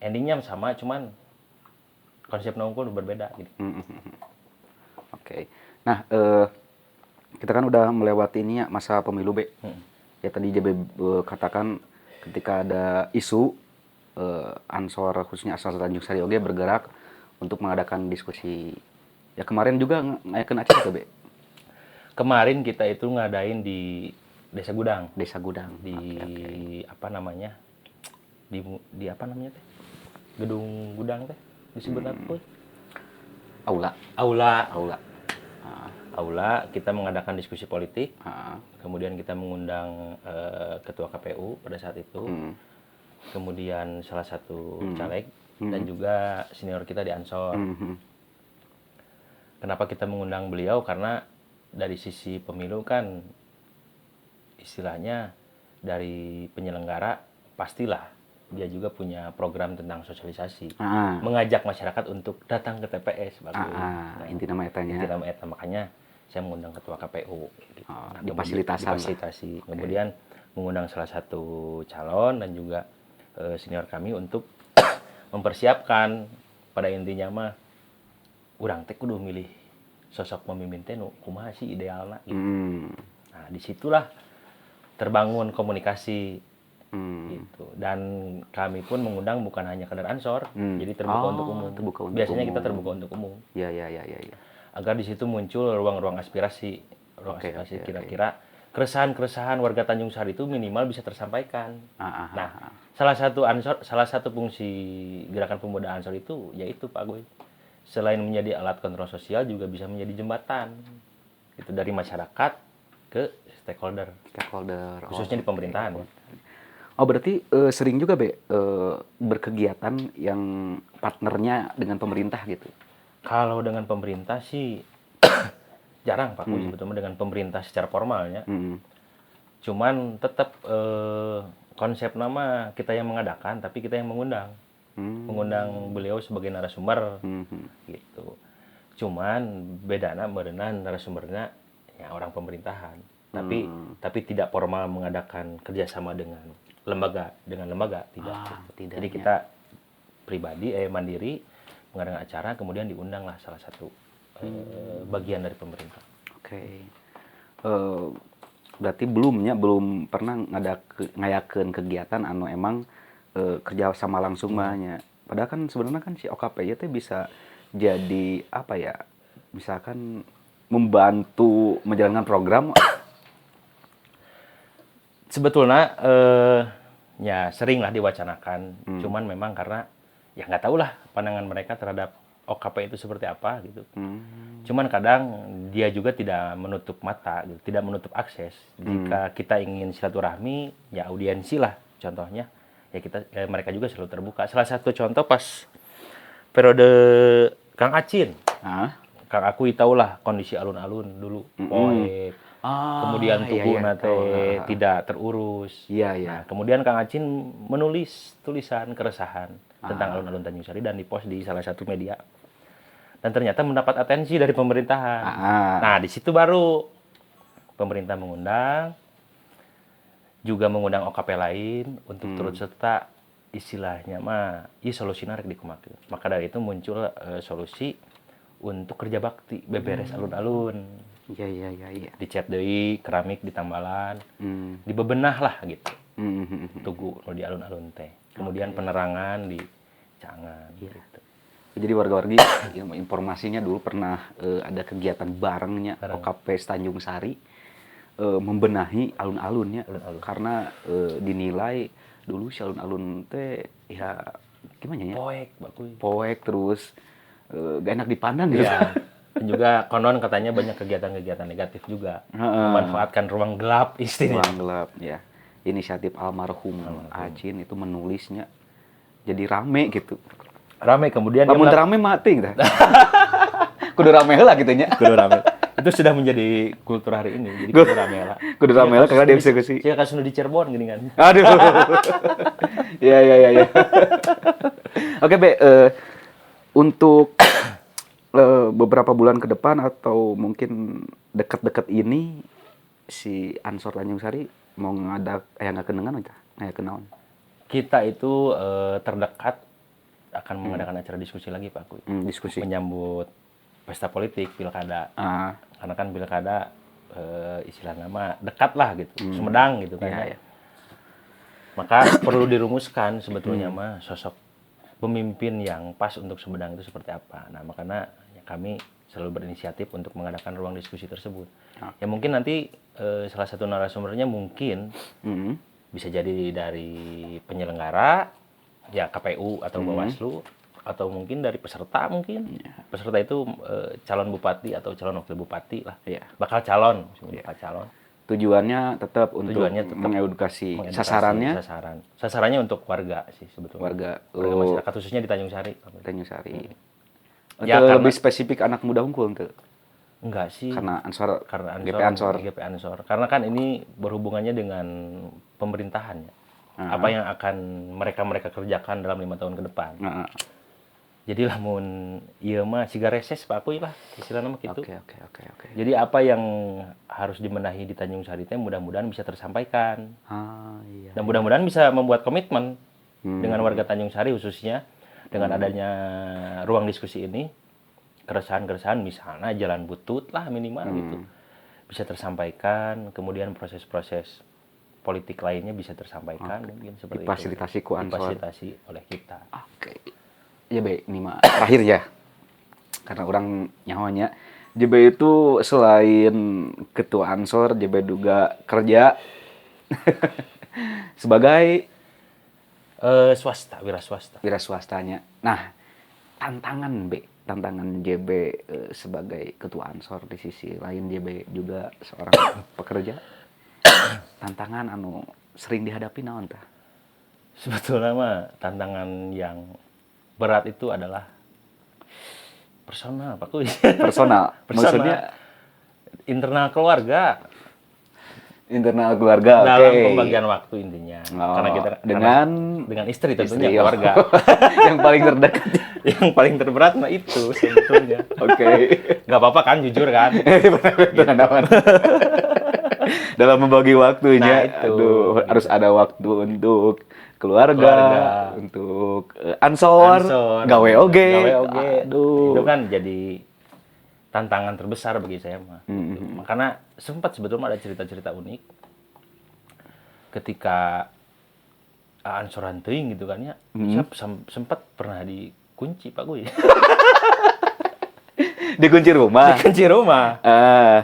[SPEAKER 2] Endingnya sama, cuman konsep nongkul berbeda gitu.
[SPEAKER 1] Oke. Nah, kita kan udah melewati ini ya, masa pemilu, Be. Ya tadi JB katakan ketika ada isu Ansor, khususnya Ansor Tanjung Sari oge bergerak untuk mengadakan diskusi. Ya kemarin juga ngadakan acara tuh, Be.
[SPEAKER 2] Kemarin kita itu ngadain di Desa Gudang.
[SPEAKER 1] Desa Gudang.
[SPEAKER 2] Di apa namanya? Di apa namanya teh? Gedung Gudang teh disebut apa?
[SPEAKER 1] Aula.
[SPEAKER 2] Aula kita mengadakan diskusi politik. Kemudian kita mengundang ketua KPU pada saat itu. Kemudian salah satu caleg dan juga senior kita di Ansor. Kenapa kita mengundang beliau? Karena dari sisi pemilu kan istilahnya dari penyelenggara pastilah dia juga punya program tentang sosialisasi, mengajak masyarakat untuk datang ke TPS.
[SPEAKER 1] Inti nama etanya.
[SPEAKER 2] Makanya saya mengundang ketua KPU. Gitu.
[SPEAKER 1] Difasilitasi.
[SPEAKER 2] Kemudian mengundang salah satu calon dan juga senior kami untuk mempersiapkan, pada intinya mah urang teh kudu milih sosok pemimpin teh nu kumaha sih idealna gitu. Nah, disitulah terbangun komunikasi gitu. Dan kami pun mengundang bukan hanya kadar Ansor, jadi terbuka untuk umum. Biasanya kita terbuka untuk umum.
[SPEAKER 1] Ya.
[SPEAKER 2] Agar di situ muncul ruang-ruang aspirasi, kira-kira keresahan-keresahan warga Tanjung Sari itu minimal bisa tersampaikan. Nah, salah satu fungsi gerakan pemuda Ansor itu yaitu Pak Goy, selain menjadi alat kontrol sosial juga bisa menjadi jembatan itu dari masyarakat ke stakeholder khususnya di pemerintahan.
[SPEAKER 1] Berarti sering juga berkegiatan yang partnernya dengan pemerintah gitu.
[SPEAKER 2] Kalau dengan pemerintah sih jarang Pak Goy sebetulnya dengan pemerintah secara formalnya. Cuman tetap konsep nama kita yang mengadakan tapi kita yang mengundang. Mengundang beliau sebagai narasumber gitu. Cuman bedana meureunna narasumbernya ya orang pemerintahan. Tapi tidak formal mengadakan kerjasama dengan lembaga tidak. Jadi kita pribadi mandiri mengadakan acara kemudian diundanglah salah satu bagian dari pemerintah.
[SPEAKER 1] Oke. Berarti belum pernah ngayakeun kegiatan anu emang kerja sama langsung mahnya. Padahal kan sebenarnya kan si OKP itu bisa jadi apa ya? Misalkan membantu menjalankan program.
[SPEAKER 2] Sebetulnya ya seringlah diwacanakan. Cuman memang karena ya nggak tahu lah pandangan mereka terhadap OKP itu seperti apa gitu. Cuman kadang dia juga tidak menutup mata, gitu, tidak menutup akses. Jika kita ingin silaturahmi, ya audiensi lah contohnya. Ya mereka juga selalu terbuka. Salah satu contoh pas periode Kang Acin. Kang Akui tahulah kondisi alun-alun dulu. Poek. Kemudian tubuh tidak terurus. Nah, kemudian Kang Acin menulis tulisan keresahan tentang alun-alun Tanjung Sari dan dipost di salah satu media. Dan ternyata mendapat atensi dari pemerintahan. Nah, di situ baru pemerintah mengundang, juga mengundang OKP lain untuk turut serta istilahnya mah, solusi narik dikumakeun. Maka dari itu muncul solusi untuk kerja bakti, beberes alun-alun.
[SPEAKER 1] Iya.
[SPEAKER 2] Dicat deui keramik di tambalan, dibebenah lah gitu. Tugu di alun-alun teh. Kemudian penerangan di Cangan gitu.
[SPEAKER 1] Jadi warga-wargi informasinya dulu pernah ada kegiatan barengnya OKP Tanjung Sari membenahi alun-alunnya karena dinilai dulu si alun-alun teh ya gimana ya? Poek terus gak enak dipandang gitu.
[SPEAKER 2] Ya. Dan juga konon katanya banyak kegiatan-kegiatan negatif juga. Memanfaatkan ruang gelap istilahnya.
[SPEAKER 1] Ruang gelap ya. Inisiatif almarhum Acin itu menulisnya jadi rame gitu.
[SPEAKER 2] Rame kemudian
[SPEAKER 1] lamun rame mati gitu. Kudu rame heula gitu nya.
[SPEAKER 2] Kudu rame. Itu sudah menjadi kultur hari ini. Jadi kudu rame heula.
[SPEAKER 1] Kudu rame heula karena dia eksekusi.
[SPEAKER 2] Saya kasus di Cirebon gini kan.
[SPEAKER 1] Aduh. Ya. Oke, untuk beberapa bulan ke depan atau mungkin dekat-dekat ini si Ansor Tanjung Sari mau ngakenengan aja, ngakenaon.
[SPEAKER 2] Kita itu terdekat akan mengadakan acara diskusi lagi Pak Kuy.
[SPEAKER 1] Diskusi.
[SPEAKER 2] Menyambut pesta politik, pilkada. Karena kan pilkada istilah nama dekat lah gitu, Sumedang gitu kan. Ya. Maka perlu dirumuskan sebetulnya mah sosok pemimpin yang pas untuk Sumedang itu seperti apa. Nah, makanya ya, kami selalu berinisiatif untuk mengadakan ruang diskusi tersebut. Ya mungkin nanti salah satu narasumbernya mungkin bisa jadi dari penyelenggara, ya KPU atau Bawaslu, atau mungkin dari peserta mungkin. Peserta itu calon bupati atau calon wakil bupati lah. Bakal calon, bakal calon.
[SPEAKER 1] Tujuannya tetap untuk mengedukasi. Sasarannya?
[SPEAKER 2] Sasarannya untuk warga sih sebetulnya.
[SPEAKER 1] Warga
[SPEAKER 2] masyarakat khususnya di Tanjung Sari.
[SPEAKER 1] Tanjung Sari.
[SPEAKER 2] Ya,
[SPEAKER 1] karena lebih spesifik anak muda unggul tuh.
[SPEAKER 2] Enggak sih.
[SPEAKER 1] Karena
[SPEAKER 2] GP Ansor. Karena kan ini berhubungannya dengan pemerintahan ya. Apa yang akan mereka kerjakan dalam 5 tahun ke depan. Jadi lamun ieu mah siga reses Pak Kuy lah istilahna mah kitu.
[SPEAKER 1] Oke.
[SPEAKER 2] Jadi apa yang harus dibenahi di Tanjung Sari teh mudah-mudahan bisa tersampaikan. Dan mudah-mudahan bisa membuat komitmen dengan warga Tanjung Sari khususnya dengan adanya ruang diskusi ini, keresahan-keresahan misalnya jalan butut lah minimal gitu bisa tersampaikan, kemudian proses-proses politik lainnya bisa tersampaikan mungkin seperti
[SPEAKER 1] difasilitasi
[SPEAKER 2] itu. Difasilitasi oleh kita.
[SPEAKER 1] Ya baik, ini mah terakhir ya. Karena orang nyawanya JB itu selain ketua Ansor, JB juga kerja sebagai
[SPEAKER 2] swasta, wira
[SPEAKER 1] swastanya. Nah, tantangan JB sebagai ketua Ansor di sisi lain JB juga seorang pekerja. Tantangan anu sering dihadapi naon tah?
[SPEAKER 2] Sebetulnya mah tantangan yang berat itu adalah personal, Pak Kuy.
[SPEAKER 1] Personal. Maksudnya
[SPEAKER 2] internal keluarga.
[SPEAKER 1] Dalam
[SPEAKER 2] pembagian waktu intinya. Karena kita dengan istri tentunya keluarga.
[SPEAKER 1] Yang paling terdekat.
[SPEAKER 2] Yang paling terberat mah itu sebetulnya. Nggak apa-apa kan, jujur kan.
[SPEAKER 1] Benar. Dalam membagi waktunya, harus ada waktu untuk keluarga. Untuk ansor, gawe oge.
[SPEAKER 2] Itu kan jadi tantangan terbesar bagi saya mah. Karena sempat sebetulnya ada cerita-cerita unik ketika ansoran teuing gitu kan ya. Sempat pernah dikunci Pak Kuy.
[SPEAKER 1] Dikunci rumah.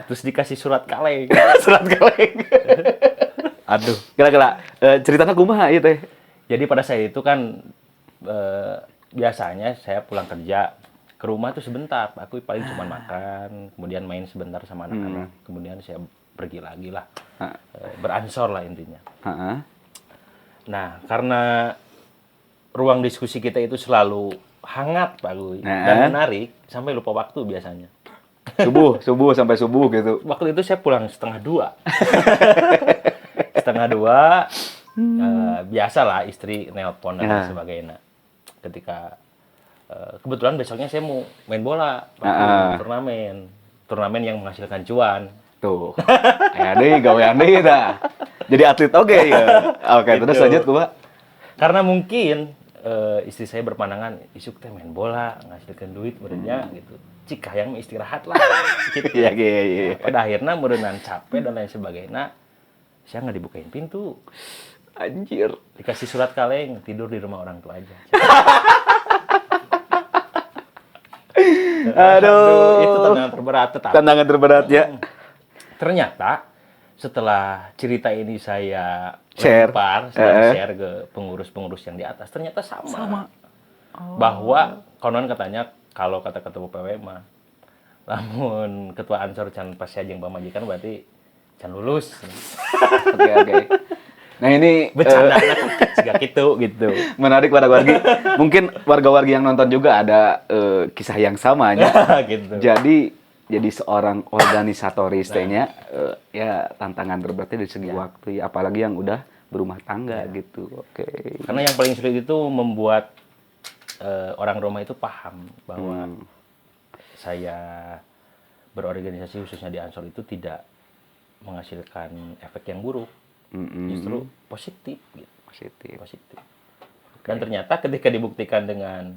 [SPEAKER 2] Terus dikasih surat kaleng.
[SPEAKER 1] Aduh, kira-kira ceritanya kumaha ieu teh?
[SPEAKER 2] Jadi pada saat itu kan biasanya saya pulang kerja ke rumah tuh sebentar, aku paling cuma makan, kemudian main sebentar sama anak-anak, kemudian saya pergi lagi lah, beransor lah intinya. Nah, karena ruang diskusi kita itu selalu hangat Pak Kuy dan menarik sampai lupa waktu biasanya.
[SPEAKER 1] Subuh sampai subuh gitu.
[SPEAKER 2] Waktu itu saya pulang 1:30. 1:30 biasalah istri nelpon dan sebagainya. Ketika kebetulan besoknya saya mau main bola, turnamen yang menghasilkan cuan.
[SPEAKER 1] Tuh. Deui gawean deui tah. Jadi atlet oke ya. Oke, terus lanjut gua.
[SPEAKER 2] Karena mungkin istri saya berpandangan isuk teh main bola, ngasilkan duit berenya gitu. Cik hayang istirahat lah gitu.
[SPEAKER 1] Iya.
[SPEAKER 2] Pada akhirnya meureunnan capek dan lain sebagainya. Saya nggak dibukain pintu.
[SPEAKER 1] Anjir.
[SPEAKER 2] Dikasih surat kaleng, tidur di rumah orang tua aja.
[SPEAKER 1] Aduh.
[SPEAKER 2] Itu tantangan terberat.
[SPEAKER 1] Tantangan terberat ya.
[SPEAKER 2] Ternyata setelah cerita ini saya
[SPEAKER 1] share
[SPEAKER 2] ke pengurus-pengurus yang di atas, ternyata sama. Bahwa konon katanya kalau kata ketua PW mah, lamun ketua ansor can pas jeung pamajikan berarti can lulus.
[SPEAKER 1] Oke. Nah ini
[SPEAKER 2] bercanda gitu.
[SPEAKER 1] Menarik warga-wargi. Mungkin warga-wargi yang nonton juga ada kisah yang sama ya.
[SPEAKER 2] Gitu.
[SPEAKER 1] Jadi seorang organisatoris tehnya ya tantangan terberatnya dari segi waktu ya, apalagi yang udah berumah tangga gitu. Oke.
[SPEAKER 2] Karena yang paling sulit itu membuat orang rumah itu paham bahwa saya berorganisasi khususnya di Ansor itu tidak menghasilkan efek yang buruk. Justru positif gitu. Positif. Dan ternyata ketika dibuktikan dengan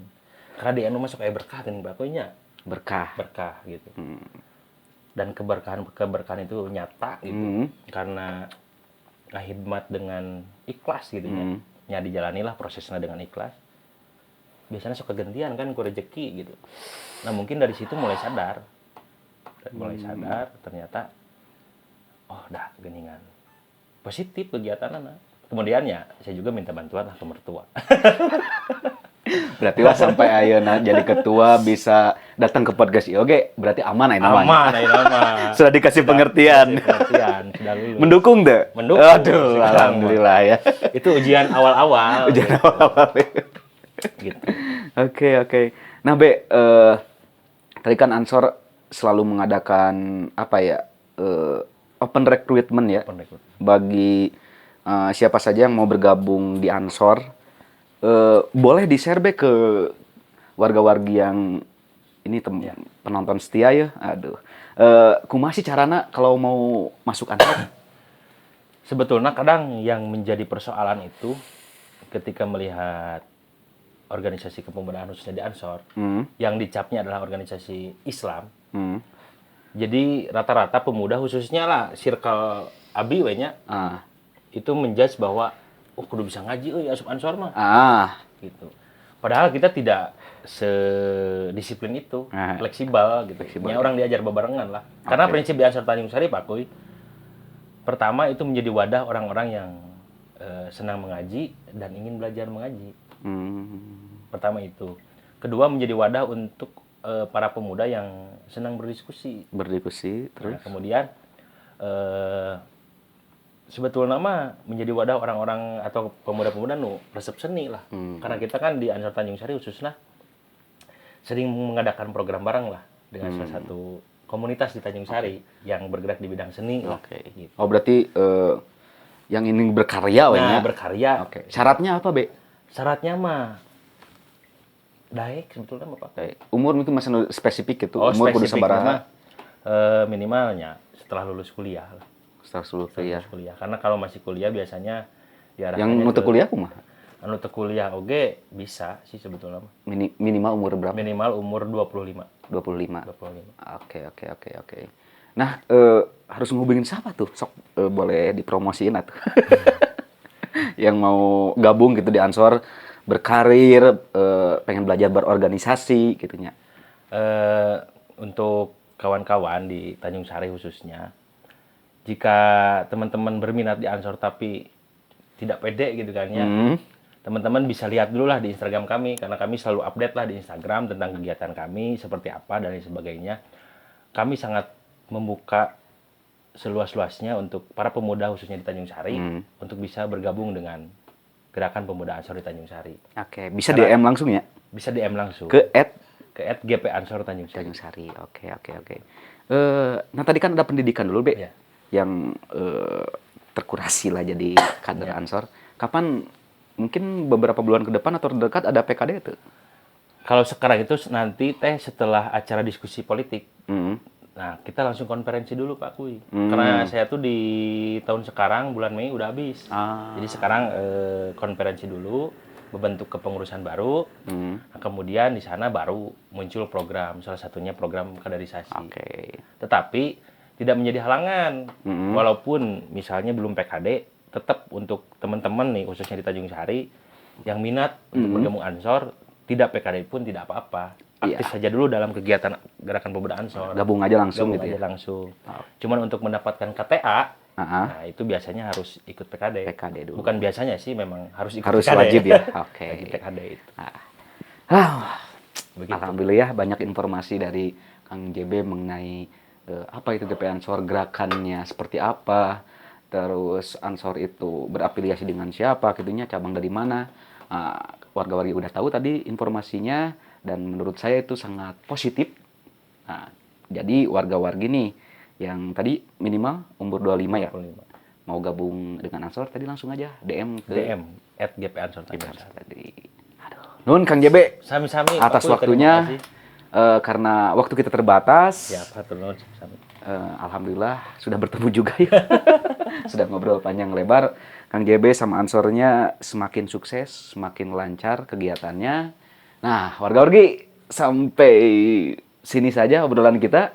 [SPEAKER 2] karena anu masuk kayak berkah kan bakunya berkah gitu. Dan keberkahan itu nyata gitu. Karena ngahidmat dengan ikhlas gitu ya. Ya dijalanilah prosesnya dengan ikhlas. biasanya suka gantian kan ku rezeki gitu. Nah mungkin dari situ mulai sadar ternyata oh dah geningan positif kegiatan anak. Kemudian ya saya juga minta bantuan lah ke mertua.
[SPEAKER 1] Berarti lah sampai ayeuna jadi ketua bisa datang ke podcast Oke, berarti aman ayeuna namanya.
[SPEAKER 2] Aman ayeuna mah.
[SPEAKER 1] Sudah dikasih pengertian.
[SPEAKER 2] Sudah lulus.
[SPEAKER 1] Mendukung deh.
[SPEAKER 2] Mendukung.
[SPEAKER 1] Aduh, alhamdulillah ya.
[SPEAKER 2] Itu ujian awal-awal.
[SPEAKER 1] Ujian awal-awal.
[SPEAKER 2] Gitu.
[SPEAKER 1] Oke. Nah, Be, tadi kan Ansor selalu mengadakan apa ya? Open recruitment ya.
[SPEAKER 2] Open recruitment.
[SPEAKER 1] Bagi siapa saja yang mau bergabung di Ansor. Boleh di-share Be ke warga-wargi yang ini penonton setia ya. Aduh. Kumaha sih carana kalau mau masuk Ansor?
[SPEAKER 2] Sebetulnya kadang yang menjadi persoalan itu ketika melihat organisasi kepemudaan khususnya di Ansor, yang dicapnya adalah organisasi Islam. Jadi rata-rata pemuda khususnya lah circle abi we nya itu menjudge bahwa kudu bisa ngaji euy asup Ansor mah. Gitu. Padahal kita tidak sedisiplin itu, fleksibel gitu. Ya orang diajar bebarengan lah. Karena prinsip di Ansor Tanjung Sari Pak Kuy, pertama itu menjadi wadah orang-orang yang senang mengaji dan ingin belajar mengaji. Pertama itu. Kedua menjadi wadah untuk para pemuda yang senang berdiskusi.
[SPEAKER 1] Terus.
[SPEAKER 2] Nah, kemudian sebetulnya mah menjadi wadah orang-orang atau pemuda-pemuda resep seni lah. Karena kita kan di Ansor Tanjung Sari khususnya sering mengadakan program bareng lah dengan salah satu komunitas di Tanjung Sari yang bergerak di bidang seni lah.
[SPEAKER 1] Gitu. Oh berarti yang ini berkarya
[SPEAKER 2] Nah, berkarya.
[SPEAKER 1] Syaratnya apa, Be?
[SPEAKER 2] Syaratnya mah daek sebetulnya Pak.
[SPEAKER 1] Umur mungkin masih spesifik gitu.
[SPEAKER 2] Umur
[SPEAKER 1] kudu sabaraha?
[SPEAKER 2] Minimalnya setelah lulus kuliah lah.
[SPEAKER 1] Setelah lulus kuliah.
[SPEAKER 2] Karena kalau masih kuliah biasanya
[SPEAKER 1] yang nu teu kuliah kumaha?
[SPEAKER 2] Anu teu kuliah oge bisa sih sebetulnya.
[SPEAKER 1] Minimal umur berapa?
[SPEAKER 2] Minimal umur 25.
[SPEAKER 1] 25. Oke. Nah, harus ngehubungin siapa tuh? Sok boleh dipromosiin atuh. Yang mau gabung gitu di Ansor, berkarir, pengen belajar berorganisasi gitunya.
[SPEAKER 2] Untuk kawan-kawan di Tanjung Sari khususnya, jika teman-teman berminat di Ansor tapi tidak pede gitu kan ya, teman-teman bisa lihat dulu lah di Instagram kami, karena kami selalu update lah di Instagram tentang kegiatan kami seperti apa dan lain sebagainya. Kami sangat membuka seluas-luasnya untuk para pemuda khususnya di Tanjung Sari untuk bisa bergabung dengan gerakan pemuda Ansor di Tanjung Sari.
[SPEAKER 1] Oke, bisa DM langsung ya?
[SPEAKER 2] Bisa DM langsung.
[SPEAKER 1] Ke
[SPEAKER 2] @GP Ansor Tanjung
[SPEAKER 1] Sari. Oke. Nah tadi kan ada pendidikan dulu, Be.
[SPEAKER 2] Ya.
[SPEAKER 1] Yang terkurasi lah jadi kader Ansor. Kapan mungkin beberapa bulan ke depan atau terdekat ada PKD itu?
[SPEAKER 2] Kalau sekarang itu nanti setelah acara diskusi politik. Nah, kita langsung konferensi dulu Pak Kuy. Karena saya tuh di tahun sekarang bulan Mei udah habis. Jadi sekarang konferensi dulu, membentuk kepengurusan baru. Nah, kemudian di sana baru muncul program, salah satunya program kaderisasi. Tetapi tidak menjadi halangan. Walaupun misalnya belum PKD, tetap untuk teman-teman nih khususnya di Tanjung Sari yang minat untuk bergabung Ansor, tidak PKD pun tidak apa-apa. Aktif saja dulu dalam kegiatan gerakan pemuda Ansor.
[SPEAKER 1] Gabung aja langsung gitu ya.
[SPEAKER 2] Cuman untuk mendapatkan KTA, nah itu biasanya harus ikut PKD.
[SPEAKER 1] Dulu.
[SPEAKER 2] Bukan biasanya sih, memang harus ikut
[SPEAKER 1] PKD.
[SPEAKER 2] Wajib
[SPEAKER 1] ya.
[SPEAKER 2] Wajib PKD itu.
[SPEAKER 1] Alhamdulillah banyak informasi dari Kang JB mengenai apa itu GP Ansor, gerakannya seperti apa, terus Ansor itu berafiliasi dengan siapa, gitunya, cabang dari mana. Warga-warga udah tahu tadi informasinya, dan menurut saya itu sangat positif. Nah, jadi warga-wargi nih yang tadi minimal umur 25 ya, mau gabung dengan Ansor, tadi langsung aja DM
[SPEAKER 2] @GP Ansor
[SPEAKER 1] tadi. Nun Kang JB,
[SPEAKER 2] sami-sami
[SPEAKER 1] atas waktunya. Karena waktu kita terbatas.
[SPEAKER 2] Ya,
[SPEAKER 1] alhamdulillah sudah bertemu juga ya. Sudah ngobrol panjang lebar. Kang JB sama Ansornya semakin sukses, semakin lancar kegiatannya. Nah, warga-wargi, sampai sini saja obrolan kita.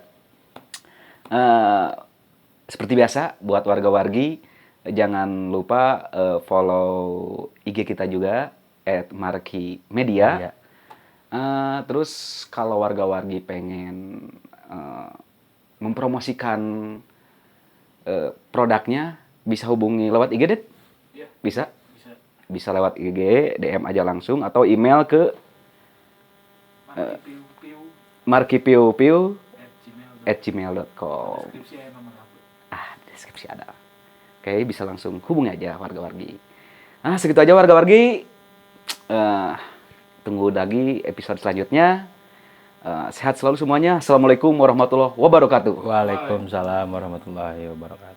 [SPEAKER 1] Seperti biasa, buat warga-wargi, jangan lupa follow IG kita juga, @markimedia. Terus kalau warga-wargi pengen mempromosikan produknya, bisa hubungi lewat IG, Det?
[SPEAKER 3] Iya.
[SPEAKER 1] Bisa?
[SPEAKER 3] Bisa.
[SPEAKER 1] Bisa lewat IG, DM aja langsung, atau email ke markipiupiu@gmail.com.
[SPEAKER 3] Deskripsi ada nomor HP.
[SPEAKER 1] Deskripsi ada. Oke, bisa langsung hubungi aja warga-wargi. Segitu aja warga-wargi. Tunggu lagi episode selanjutnya. Sehat selalu semuanya. Assalamualaikum warahmatullahi wabarakatuh.
[SPEAKER 2] Waalaikumsalam warahmatullahi wabarakatuh.